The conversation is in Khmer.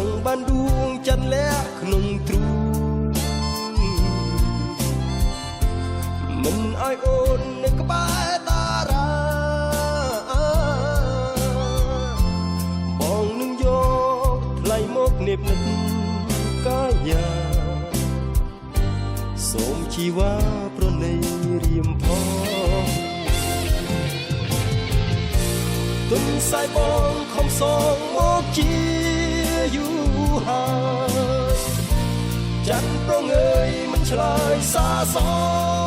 ងបានដួងច័ន្ទលះក្នុងទ្រូងមិនឲ្យអូននៅក្បែរតារាបងនឹងយកថ្លៃមកនេបនិតកាយាសូមជីវ៉ាប្រណីរៀមផងទុនសាយបងខំសងមកជាយូរហើយចាន់ប្រងើយមិនឆ្លើយសារសង